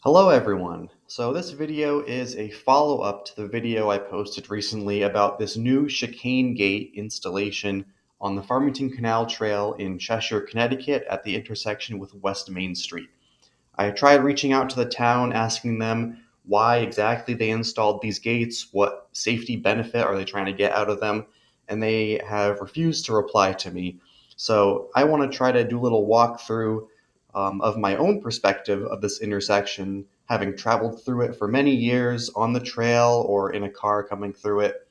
Hello everyone. So this video is a follow-up to the video I posted recently about this new chicane gate installation on the Farmington Canal Trail in Cheshire, Connecticut at the intersection with West Main Street. I tried reaching out to the town asking them why exactly they installed these gates, what safety benefit are they trying to get out of them, and they have refused to reply to me. So I want to try to do a little walkthrough of my own perspective of this intersection, having traveled through it for many years on the trail or in a car coming through it.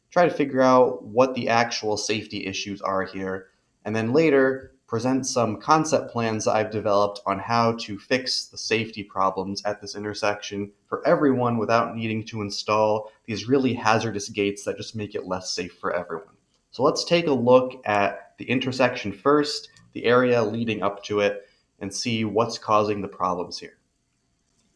Try to figure out what the actual safety issues are here, and then later present some concept plans that I've developed on how to fix the safety problems at this intersection for everyone without needing to install these really hazardous gates that just make it less safe for everyone. So let's take a look at the intersection first, the area leading up to it, and see what's causing the problems here.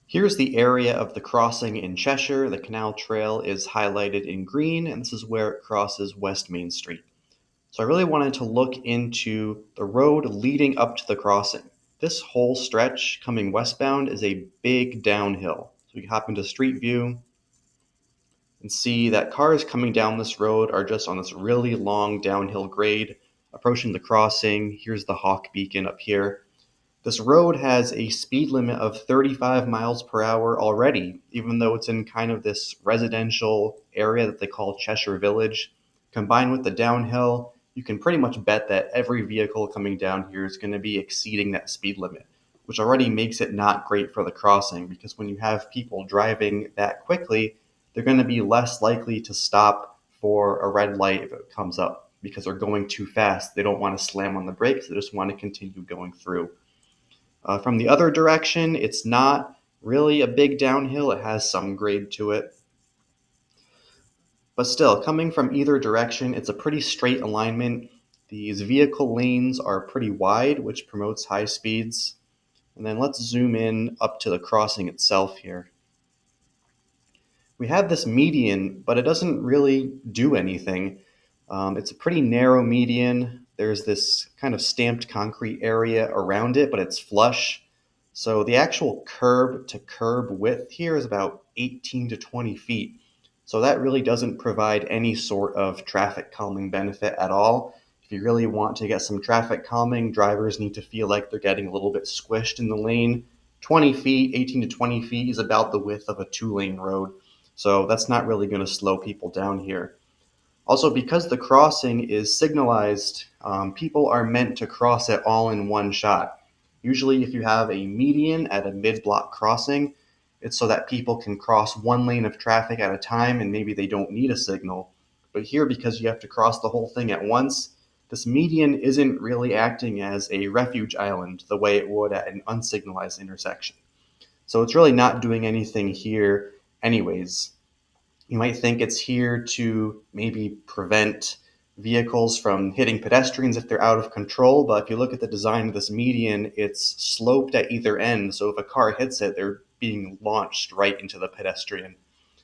Here's the area of the crossing in Cheshire. The canal trail is highlighted in green, and this is where it crosses West Main Street. So I really wanted to look into the road leading up to the crossing. This whole stretch coming westbound is a big downhill. So we can hop into Street View and see that cars coming down this road are just on this really long downhill grade. Approaching the crossing, here's the Hawk beacon up here. This road has a speed limit of 35 miles per hour already, even though it's in kind of this residential area that they call Cheshire Village. Combined with the downhill, you can pretty much bet that every vehicle coming down here is going to be exceeding that speed limit, which already makes it not great for the crossing because when you have people driving that quickly, they're going to be less likely to stop for a red light if it comes up because they're going too fast. They don't want to slam on the brakes, they just want to continue going through. From the other direction, it's not really a big downhill. It has some grade to it. But still, coming from either direction, it's a pretty straight alignment. These vehicle lanes are pretty wide, which promotes high speeds. And then let's zoom in up to the crossing itself here. We have this median, but it doesn't really do anything. It's a pretty narrow median. There's this kind of stamped concrete area around it, but it's flush. So the actual curb to curb width here is about 18 to 20 feet. So that really doesn't provide any sort of traffic calming benefit at all. If you really want to get some traffic calming, drivers need to feel like they're getting a little bit squished in the lane. 20 feet, 18 to 20 feet is about the width of a two-lane road. So that's not really going to slow people down here. Also, because the crossing is signalized, people are meant to cross it all in one shot. Usually, if you have a median at a mid-block crossing, it's so that people can cross one lane of traffic at a time and maybe they don't need a signal. But here, because you have to cross the whole thing at once, this median isn't really acting as a refuge island the way it would at an unsignalized intersection. So it's really not doing anything here anyways. You might think it's here to maybe prevent vehicles from hitting pedestrians if they're out of control, but if you look at the design of this median, it's sloped at either end, so if a car hits it, they're being launched right into the pedestrian.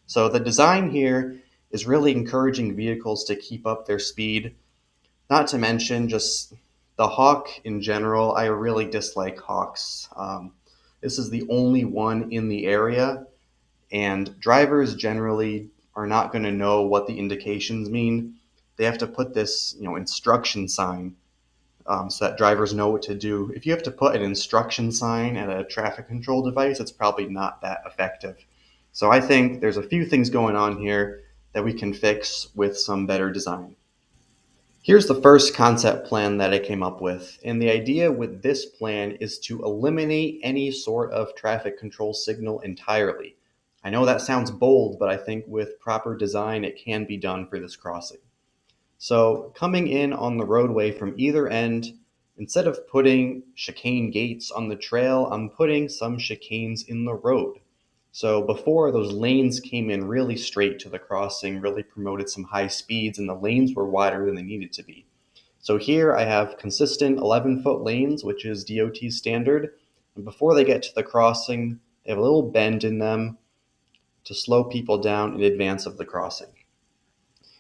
So the design here is really encouraging vehicles to keep up their speed, not to mention just the Hawk in general. I really dislike Hawks. This is the only one in the area, and drivers generally are not going to know what the indications mean. They have to put this, instruction sign so that drivers know what to do. If you have to put an instruction sign at a traffic control device, it's probably not that effective. So I think there's a few things going on here that we can fix with some better design. Here's the first concept plan that I came up with, and the idea with this plan is to eliminate any sort of traffic control signal entirely. I know that sounds bold, but I think with proper design it can be done for this crossing. So coming in on the roadway from either end, instead of putting chicane gates on the trail, I'm putting some chicanes in the road. So before, those lanes came in really straight to the crossing, really promoted some high speeds, and the lanes were wider than they needed to be. So here I have consistent 11-foot lanes, which is DOT standard. And before they get to the crossing, they have a little bend in them to slow people down in advance of the crossing.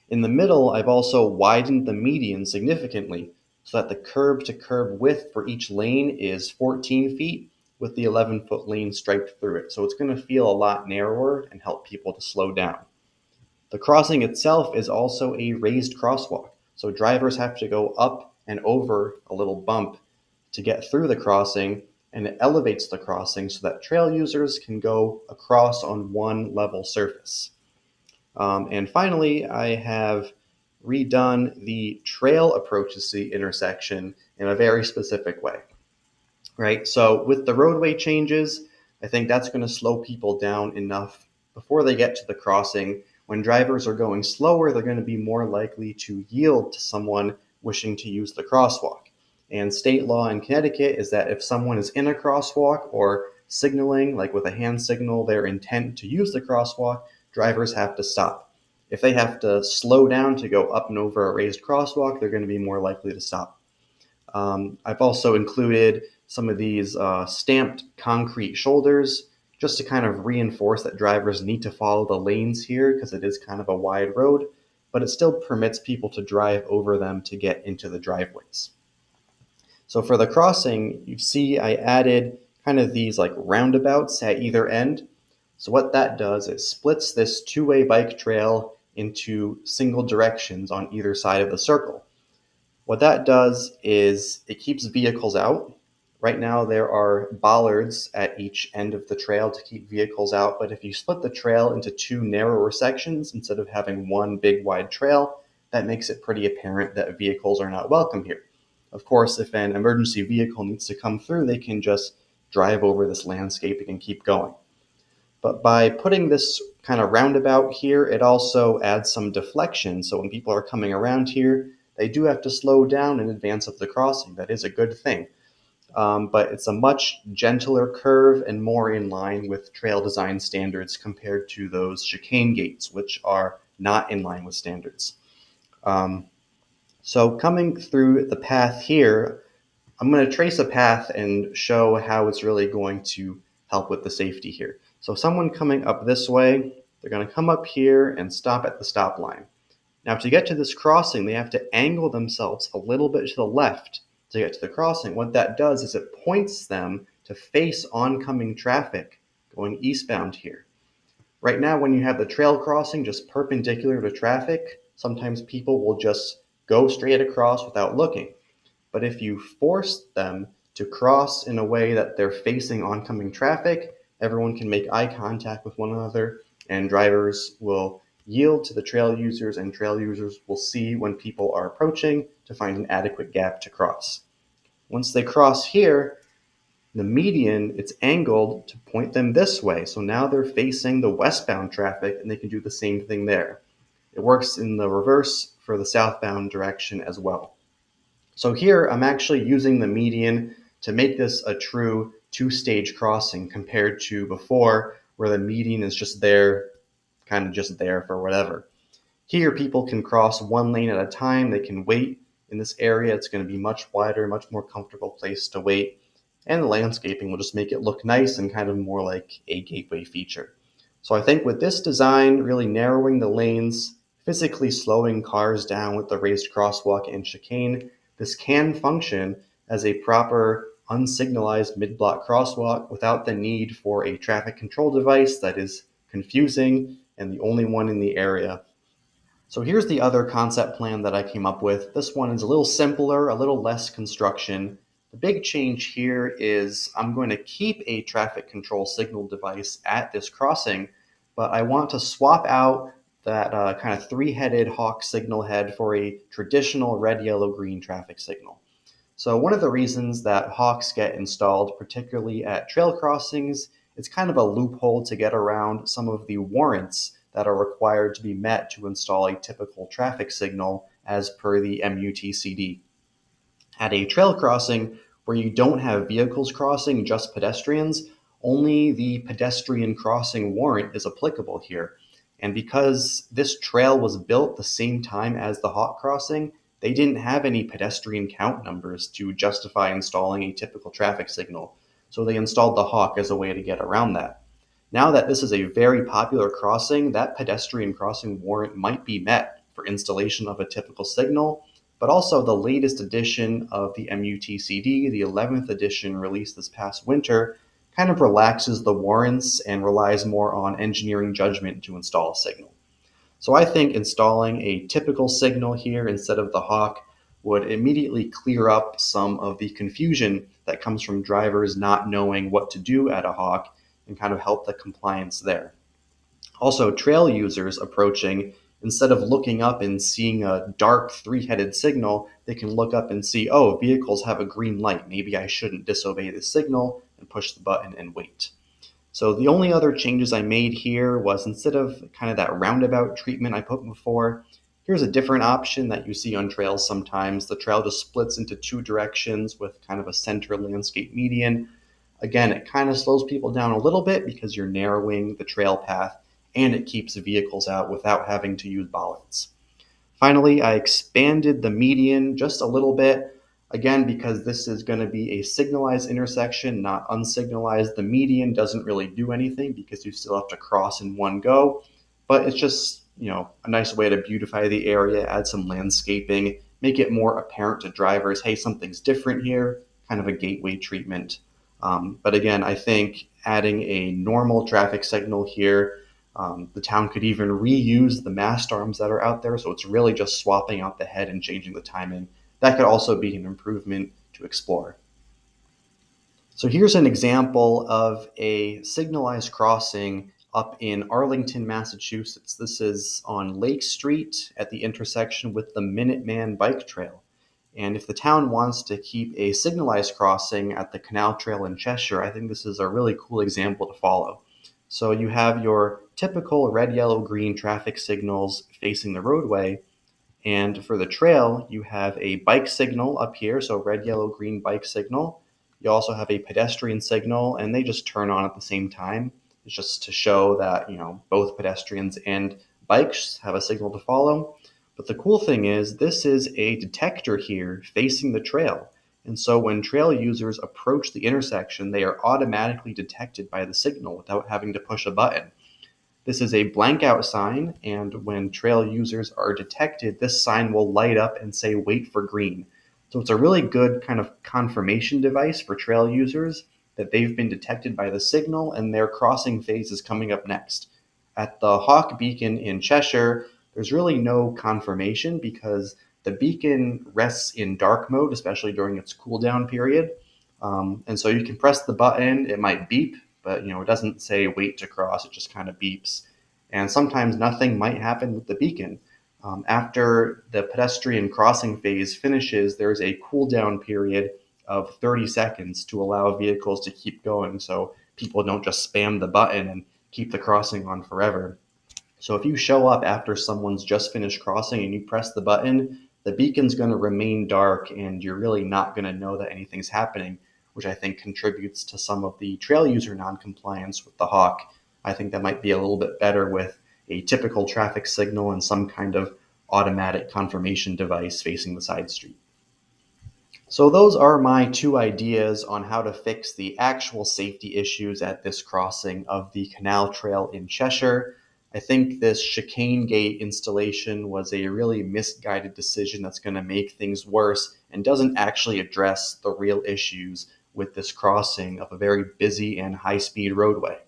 In the middle, I've also widened the median significantly so that the curb to curb width for each lane is 14 feet, with the 11-foot lane striped through it. So it's going to feel a lot narrower and help people to slow down. The crossing itself is also a raised crosswalk. So drivers have to go up and over a little bump to get through the crossing, and it elevates the crossing so that trail users can go across on one level surface. And finally, I have redone the trail approaches to the intersection in a very specific way, right? So with the roadway changes, I think that's going to slow people down enough before they get to the crossing. When drivers are going slower, they're going to be more likely to yield to someone wishing to use the crosswalk. And state law in Connecticut is that if someone is in a crosswalk or signaling, like with a hand signal, their intent to use the crosswalk, drivers have to stop. If they have to slow down to go up and over a raised crosswalk, they're going to be more likely to stop. I've also included some of these stamped concrete shoulders just to kind of reinforce that drivers need to follow the lanes here because it is kind of a wide road, but it still permits people to drive over them to get into the driveways. So for the crossing, you see I added kind of these like roundabouts at either end. So what that does is splits this two-way bike trail into single directions on either side of the circle. What that does is it keeps vehicles out. Right now there are bollards at each end of the trail to keep vehicles out, but if you split the trail into two narrower sections instead of having one big wide trail, that makes it pretty apparent that vehicles are not welcome here. Of course, if an emergency vehicle needs to come through, they can just drive over this landscaping and keep going. But by putting this kind of roundabout here, it also adds some deflection. So when people are coming around here, they do have to slow down in advance of the crossing. That is a good thing. But it's a much gentler curve and more in line with trail design standards compared to those chicane gates, which are not in line with standards. So coming through the path here, I'm going to trace a path and show how it's really going to help with the safety here. So someone coming up this way, they're going to come up here and stop at the stop line. Now to get to this crossing, they have to angle themselves a little bit to the left to get to the crossing. What that does is it points them to face oncoming traffic going eastbound here. Right now, when you have the trail crossing just perpendicular to traffic, sometimes people will just go straight across without looking. But if you force them to cross in a way that they're facing oncoming traffic, everyone can make eye contact with one another, and drivers will yield to the trail users, and trail users will see when people are approaching to find an adequate gap to cross. Once they cross here, the median, it's angled to point them this way. So now they're facing the westbound traffic, and they can do the same thing there. It works in the reverse for the southbound direction as well. So here I'm actually using the median to make this a true two-stage crossing compared to before where the median is just there, kind of just there for whatever. Here people can cross one lane at a time. They can wait in this area. It's going to be much wider, much more comfortable place to wait. And the landscaping will just make it look nice and kind of more like a gateway feature. So I think with this design, really narrowing the lanes, physically slowing cars down with the raised crosswalk and chicane, this can function as a proper unsignalized mid-block crosswalk without the need for a traffic control device that is confusing and the only one in the area. So here's the other concept plan that I came up with. This one is a little simpler, a little less construction. The big change here is I'm going to keep a traffic control signal device at this crossing, but I want to swap out that kind of three-headed hawk signal head for a traditional red, yellow, green traffic signal. So one of the reasons that hawks get installed, particularly at trail crossings, it's kind of a loophole to get around some of the warrants that are required to be met to install a typical traffic signal as per the MUTCD. At a trail crossing where you don't have vehicles crossing, just pedestrians, only the pedestrian crossing warrant is applicable here. And because this trail was built the same time as the hawk crossing, they didn't have any pedestrian count numbers to justify installing a typical traffic signal. So they installed the hawk as a way to get around that. Now that this is a very popular crossing, that pedestrian crossing warrant might be met for installation of a typical signal, but also the latest edition of the MUTCD, the 11th edition released this past winter, kind of relaxes the warrants and relies more on engineering judgment to install a signal. So I think installing a typical signal here instead of the hawk would immediately clear up some of the confusion that comes from drivers not knowing what to do at a hawk and kind of help the compliance there. Also, trail users approaching, instead of looking up and seeing a dark three-headed signal, they can look up and see, oh, vehicles have a green light. Maybe I shouldn't disobey the signal and push the button and wait. So the only other changes I made here was, instead of kind of that roundabout treatment I put before, here's a different option that you see on trails sometimes. The trail just splits into two directions with kind of a center landscape median. Again, it kind of slows people down a little bit because you're narrowing the trail path, and it keeps vehicles out without having to use bollards. Finally, I expanded the median just a little bit. Again, because this is going to be a signalized intersection, not unsignalized, the median doesn't really do anything because you still have to cross in one go. But it's just, a nice way to beautify the area, add some landscaping, make it more apparent to drivers, hey, something's different here, kind of a gateway treatment. But again, I think adding a normal traffic signal here, the town could even reuse the mast arms that are out there, so it's really just swapping out the head and changing the timing. That could also be an improvement to explore. So here's an example of a signalized crossing up in Arlington, Massachusetts. This is on Lake Street at the intersection with the Minuteman Bike Trail. And if the town wants to keep a signalized crossing at the Canal Trail in Cheshire, I think this is a really cool example to follow. So you have your typical red, yellow, green traffic signals facing the roadway, and for the trail, you have a bike signal up here, so red, yellow, green bike signal. You also have a pedestrian signal, and they just turn on at the same time. It's just to show that, both pedestrians and bikes have a signal to follow. But the cool thing is, this is a detector here facing the trail. And so when trail users approach the intersection, they are automatically detected by the signal without having to push a button. This is a blank out sign, and when trail users are detected, this sign will light up and say wait for green. So it's a really good kind of confirmation device for trail users that they've been detected by the signal and their crossing phase is coming up next. At the Hawk Beacon in Cheshire, there's really no confirmation because the beacon rests in dark mode, especially during its cooldown period. And so you can press the button, it might beep, but it doesn't say wait to cross, it just kind of beeps. And sometimes nothing might happen with the beacon. After the pedestrian crossing phase finishes, there's a cooldown period of 30 seconds to allow vehicles to keep going so people don't just spam the button and keep the crossing on forever. So if you show up after someone's just finished crossing and you press the button, the beacon's going to remain dark and you're really not going to know that anything's happening, which I think contributes to some of the trail user noncompliance with the Hawk. I think that might be a little bit better with a typical traffic signal and some kind of automatic confirmation device facing the side street. So those are my two ideas on how to fix the actual safety issues at this crossing of the Canal Trail in Cheshire. I think this chicane gate installation was a really misguided decision that's going to make things worse and doesn't actually address the real issues with this crossing of a very busy and high-speed roadway.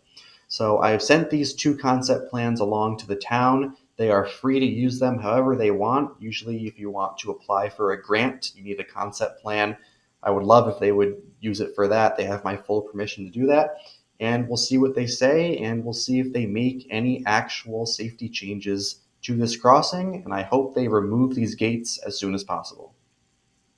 So I've sent these two concept plans along to the town. They are free to use them however they want. Usually, if you want to apply for a grant, you need a concept plan. I would love if they would use it for that. They have my full permission to do that. And we'll see what they say, and we'll see if they make any actual safety changes to this crossing. And I hope they remove these gates as soon as possible.